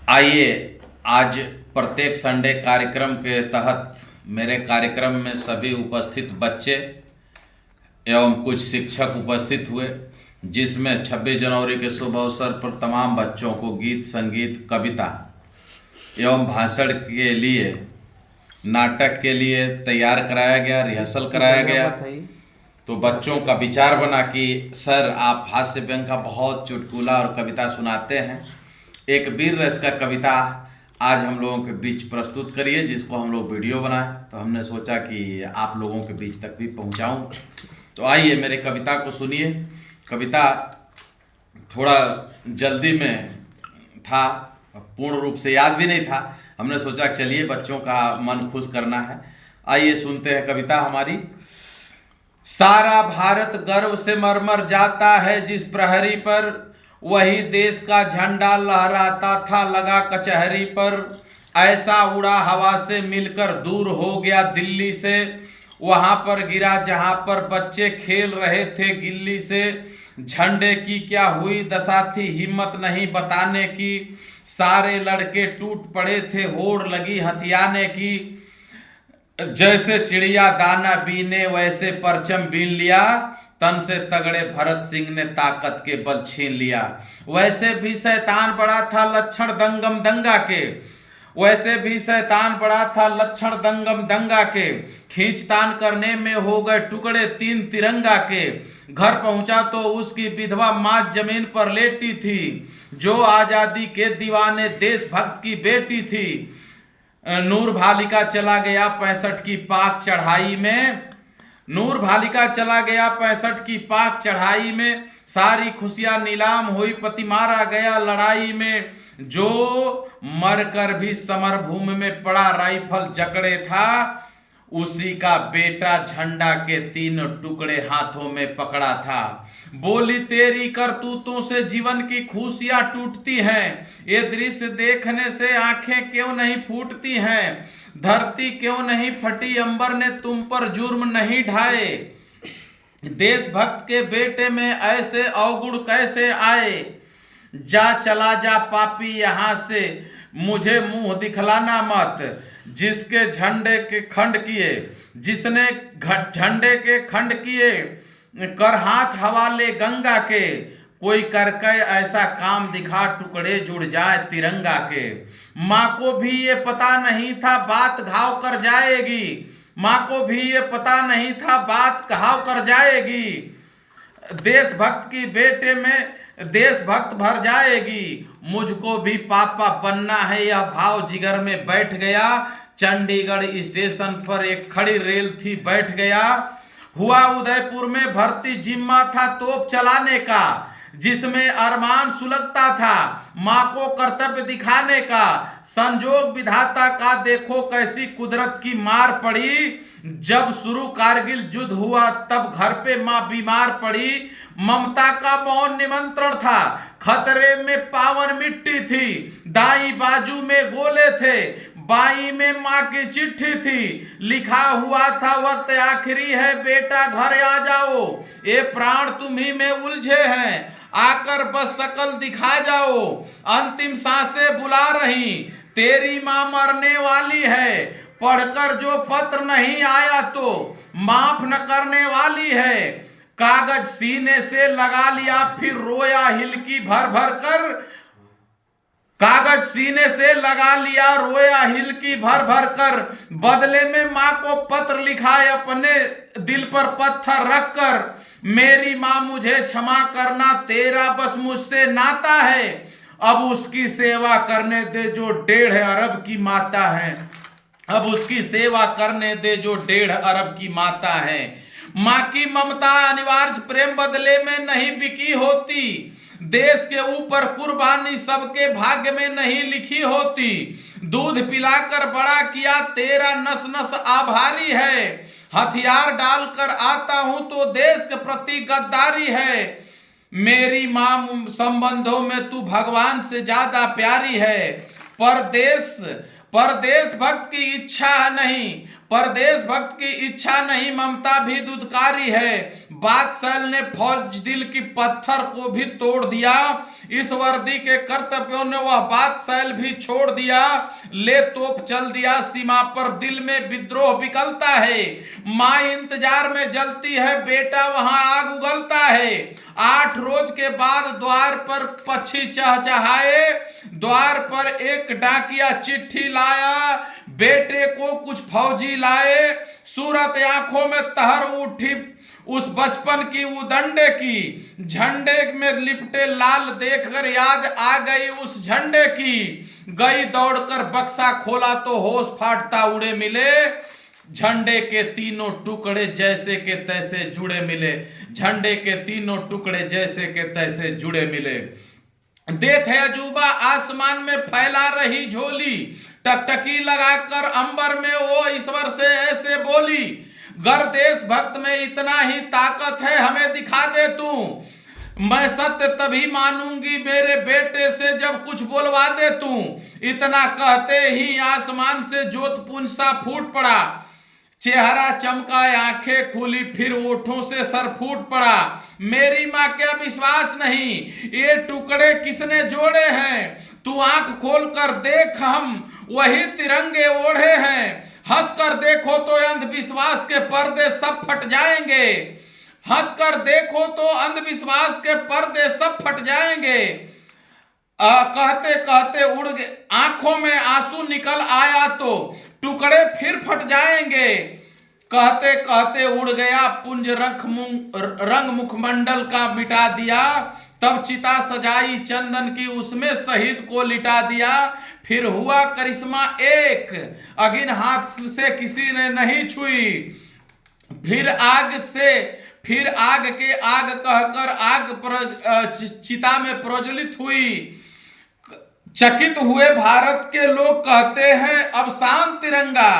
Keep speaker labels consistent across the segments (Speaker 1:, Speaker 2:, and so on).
Speaker 1: आइए आज प्रत्येक संडे कार्यक्रम के तहत मेरे कार्यक्रम में सभी उपस्थित बच्चे एवं कुछ शिक्षक उपस्थित हुए, जिसमें 26 जनवरी के शुभ अवसर पर तमाम बच्चों को गीत, संगीत, कविता एवं भाषण के लिए, नाटक के लिए तैयार कराया गया, रिहर्सल कराया गया। तो बच्चों का विचार बना कि सर आप हास्य व्यंग का बहुत चुटकुला और कविता सुनाते हैं, एक वीर रस का कविता आज हम लोगों के बीच प्रस्तुत करिए, जिसको हम लोग वीडियो बनाएं। तो हमने सोचा कि आप लोगों के बीच तक भी पहुंचाऊं। तो आइए मेरे कविता को सुनिए। कविता थोड़ा जल्दी में था, पूर्ण रूप से याद भी नहीं था। हमने सोचा चलिए बच्चों का मन खुश करना है। आइए सुनते हैं कविता हमारी। सारा भारत गर्व से मरमर जाता है जिस प्रहरी पर, वही देश का झंडा लहराता था लगा कचहरी पर। ऐसा उड़ा हवा से मिलकर दूर हो गया दिल्ली से, वहां पर गिरा जहां पर बच्चे खेल रहे थे गिल्ली से। झंडे की क्या हुई दशा थी हिम्मत नहीं बताने की, सारे लड़के टूट पड़े थे होड़ लगी हथियाने की। जैसे चिड़िया दाना बीने वैसे परचम बीन लिया, तन से तगड़े भरत सिंह ने ताकत के बल छीन लिया। वैसे भी शैतान बड़ा था लक्षण दंगम दंगा के, वैसे भी शैतान बड़ा था लक्षण दंगम दंगा के। खींचतान करने में हो गए टुकड़े 3 तिरंगा के। घर पहुंचा तो उसकी विधवा मां जमीन पर लेटी थी, जो आजादी के दीवाने देशभक्त की बेटी थी। नूर भालिका चला गया 65 की पाक चढ़ाई में, नूर भालिका चला गया 65 की पाक चढ़ाई में। सारी खुशियां नीलाम हुई पति मारा गया लड़ाई में, जो मरकर भी समर भूमि में पड़ा राइफल जकड़े था। उसी का बेटा झंडा के 3 टुकड़े हाथों में पकड़ा था। बोली तेरी करतूतों से जीवन की खुशियां टूटती हैं, ये दृश्य देखने से आंखें क्यों नहीं फूटती हैं। धरती क्यों नहीं फटी अंबर ने तुम पर जुर्म नहीं ढाए, देशभक्त के बेटे में ऐसे अवगुण कैसे आए। जा चला जा पापी यहां से मुझे मुंह दिखलाना मत, जिसके झंडे के खंड किए, जिसने झंडे के खंड किए कर हाथ हवाले गंगा के। कोई करके ऐसा काम दिखा टुकड़े जुड़ जाए तिरंगा के। माँ को भी ये पता नहीं था बात घाव कर जाएगी, माँ को भी ये पता नहीं था बात घाव कर जाएगी। देशभक्त की बेटे में देशभक्त भर जाएगी, मुझको भी पापा बनना है यह भाव जिगर में बैठ गया। चंडीगढ़ स्टेशन पर एक खड़ी रेल थी बैठ गया। हुआ उदयपुर में भर्ती, जिम्मा था तोप चलाने का, जिसमें अरमान सुलगता था माँ को कर्तव्य दिखाने का। संजोग विधाता का देखो कैसी कुदरत की मार पड़ी, जब शुरू कारगिल युद्ध हुआ तब घर पे माँ बीमार पड़ी। ममता का मौन निमंत्रण था, खतरे में पावन मिट्टी थी। दाई बाजू में गोले थे, बाई में माँ की चिट्ठी थी। लिखा हुआ था वक्त आखिरी है बेटा घर आ जाओ, ये प्राण तुम्ही में उलझे हैं, आकर बस शकल दिखा जाओ। अंतिम सांसें बुला रही, तेरी माँ मरने वाली है, पढ़कर जो पत्र नहीं आया तो माफ न करने वाली है। कागज सीने से लगा लिया फिर रोया हिलकी भर भर कर, कागज सीने से लगा लिया रोया हिलकी भर भर कर। बदले में माँ को पत्र लिखा अपने दिल पर पत्थर रखकर, मेरी माँ मुझे क्षमा करना तेरा बस मुझसे नाता है। अब उसकी सेवा करने दे जो 1.5 अरब की माता है, अब उसकी सेवा करने दे जो 1.5 अरब की माता है। माँ की ममता अनिवार्य प्रेम बदले में नहीं बिकी होती, देश के ऊपर कुर्बानी सबके भाग्य में नहीं लिखी होती। दूध पिलाकर बड़ा किया तेरा नस नस आभारी है, हथियार डालकर आता हूं तो देश के प्रति गद्दारी है। मेरी मां संबंधों में तू भगवान से ज्यादा प्यारी है, पर देशभक्त की इच्छा नहीं, पर देशभक्त की इच्छा नहीं, ममता भी दुष्कारी है। बादशाह ने फौज दिल की पत्थर को भी तोड़ दिया, इस वर्दी के कर्तव्यों ने वह बादशाह भी छोड़ दिया। ले तोप चल दिया सीमा पर, दिल में विद्रोह बिकलता है। माँ इंतजार में जलती है, बेटा वहां आग उगलता है। 8 रोज के बाद द्वार पर पक्षी चहचहाए, द्वार पर एक डाकिया चिट्ठी लाया, बेटे को कुछ फौजी लाए। सूरत आंखों में तहर उठी उस बचपन की उदंडे की, झंडे में लिपटे लाल देखकर याद आ गई उस झंडे की। गई दौड़कर बक्सा खोला तो होश फाटता उड़े मिले, झंडे के तीनों टुकड़े जैसे के तैसे जुड़े मिले, झंडे के तीनों टुकड़े जैसे के तैसे जुड़े मिले। देख है अजूबा आसमान में फैला रही झोली, टकटकी लगाकर अंबर में वो ईश्वर से ऐसे बोली, गर देशभक्त में इतना ही ताकत है हमें दिखा दे तू, मैं सत्य तभी मानूंगी मेरे बेटे से जब कुछ बोलवा दे तू। इतना कहते ही आसमान से ज्योतपुंज सा फूट पड़ा, चेहरा चमका, आंखें खुली, फिर ओठों से सर फूट पड़ा। मेरी माँ क्या विश्वास नहीं, ये टुकड़े किसने जोड़े हैं, तू आंख खोल कर देख हम वही तिरंगे ओढ़े हैं। हंस कर देखो तो अंधविश्वास के पर्दे सब फट जाएंगे, हंस कर देखो तो अंधविश्वास के पर्दे सब फट जाएंगे। कहते कहते उड़ गए, आंखों में आंसू निकल आया तो टुकड़े फिर फट जाएंगे। कहते कहते उड़ गया पुंज रंग मुखमंडल का मिटा दिया, तब चिता सजाई चंदन की उसमें शहीद को लिटा दिया। फिर हुआ करिश्मा एक, अगिन हाथ से किसी ने नहीं छुई, फिर आग के आग कहकर आग चिता में प्रज्वलित हुई। चकित हुए भारत के लोग कहते हैं अब शांत तिरंगा,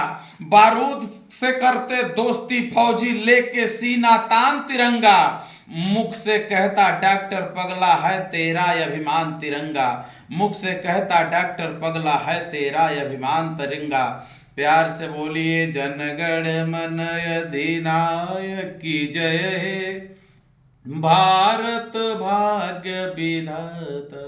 Speaker 1: बारूद से करते दोस्ती फौजी लेके सीना तान तिरंगा। मुख से कहता डॉक्टर पगला है तेरा अभिमान तिरंगा, मुख से कहता डॉक्टर पगला है तेरा अभिमान तिरंगा। प्यार से बोलिए जनगण मन अधिनायक की जय, भारत भाग्य विधाता।